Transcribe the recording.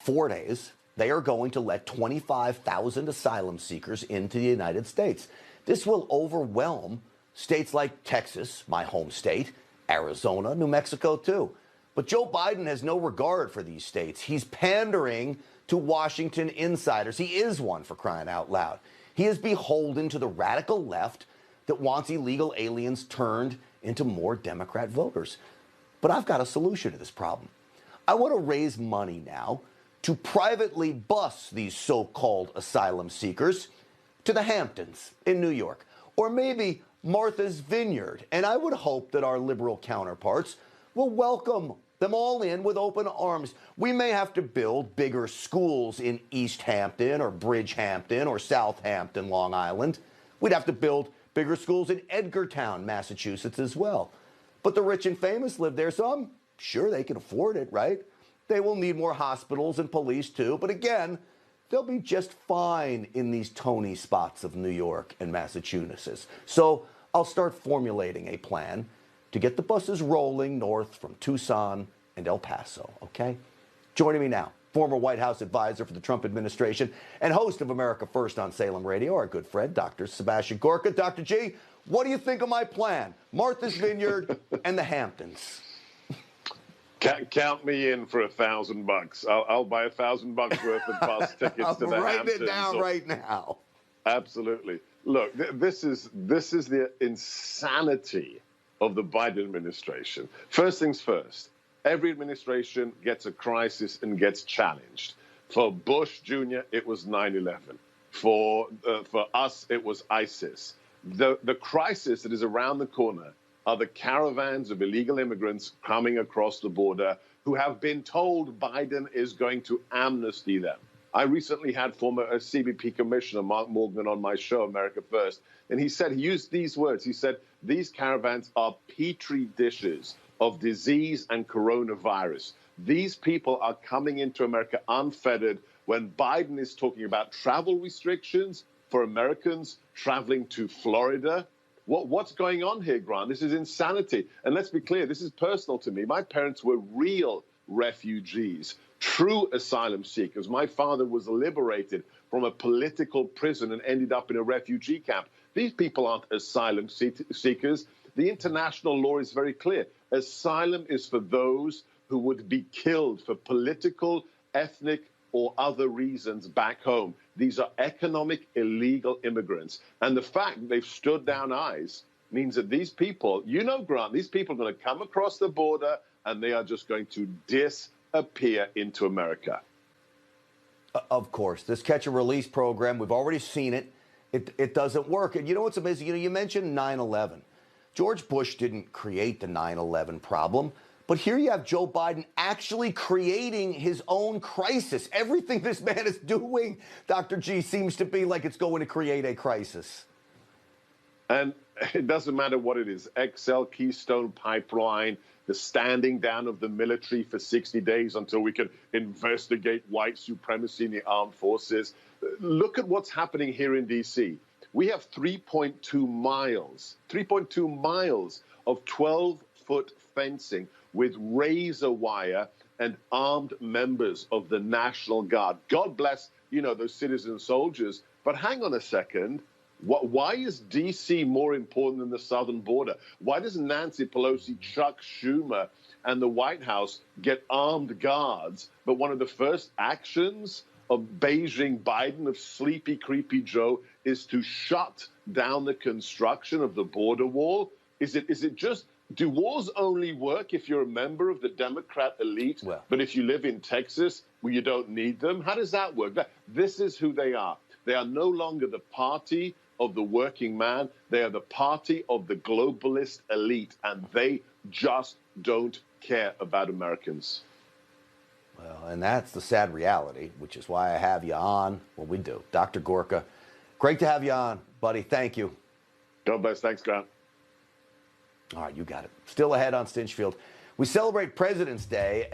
4 days, they are going to let 25,000 asylum seekers into the United States. This will overwhelm states like Texas, my home state, Arizona, New Mexico, too. But Joe Biden has no regard for these states. He's pandering to Washington insiders. He is one, for crying out loud. He is beholden to the radical left that wants illegal aliens turned into more Democrat voters. But I've got a solution to this problem. I want to raise money now to privately bus these so-called asylum seekers to the Hamptons in New York, or maybe Martha's Vineyard. And I would hope that our liberal counterparts will welcome them all in with open arms. We may have to build bigger schools in East Hampton or Bridgehampton or Southampton, Long Island. We'd have to build bigger schools in Edgartown, Massachusetts as well. But the rich and famous live there, so I'm sure they can afford it, right? They will need more hospitals and police too, but again, they'll be just fine in these Tony spots of New York and Massachusetts. So I'll start formulating a plan to get the buses rolling north from Tucson and El Paso, okay? Joining me now, former White House advisor for the Trump administration and host of America First on Salem Radio, our good friend, Dr. Sebastian Gorka. Dr. G, what do you think of my plan? Martha's Vineyard and the Hamptons. Count me in for $1,000. I'll buy $1,000 worth of bus tickets to the Hamptons. Write it down right now. Absolutely. Look, this is the insanity of the Biden administration. First things first, every administration gets a crisis and gets challenged. For Bush Jr., it was 9/11. For us, it was ISIS. The crisis that is around the corner are the caravans of illegal immigrants coming across the border who have been told Biden is going to amnesty them. I recently had former CBP Commissioner Mark Morgan on my show, America First, and he used these words. He said, these caravans are petri dishes of disease and coronavirus. These people are coming into America unfettered when Biden is talking about travel restrictions for Americans traveling to Florida. What's going on here, Grant? This is insanity. And let's be clear, this is personal to me. My parents were real refugees, true asylum seekers. My father was liberated from a political prison and ended up in a refugee camp. These people aren't asylum seekers. The international law is very clear. Asylum is for those who would be killed for political, ethnic, or other reasons back home. These are economic illegal immigrants. And the fact that they've stood down eyes means that these people, you know, Grant, these people are going to come across the border and they are just going to disappear into America. Of course. This catch and release program, we've already seen it. It doesn't work. And you know what's amazing? You mentioned 9/11. George Bush didn't create the 9/11 problem. But here you have Joe Biden actually creating his own crisis. Everything this man is doing, Dr. G, seems to be like it's going to create a crisis. And it doesn't matter what it is, XL, Keystone Pipeline, the standing down of the military for 60 days until we can investigate white supremacy in the armed forces. Look at what's happening here in D.C. We have 3.2 miles of 12-foot fencing with razor wire and armed members of the National Guard. God bless, those citizen soldiers. But hang on a second. Why is D.C. more important than the southern border? Why does Nancy Pelosi, Chuck Schumer, and the White House get armed guards, but one of the first actions of Beijing Biden, of Sleepy Creepy Joe, is to shut down the construction of the border wall? Is it just... Do wars only work if you're a member of the Democrat elite, but if you live in Texas, well, you don't need them? How does that work? This is who they are. They are no longer the party of the working man. They are the party of the globalist elite, and they just don't care about Americans. Well, and that's the sad reality, which is why I have you on when we do. Dr. Gorka, great to have you on, buddy. Thank you. God bless. Thanks, Grant. All right, you got it. Still ahead on Stinchfield. We celebrate President's Day.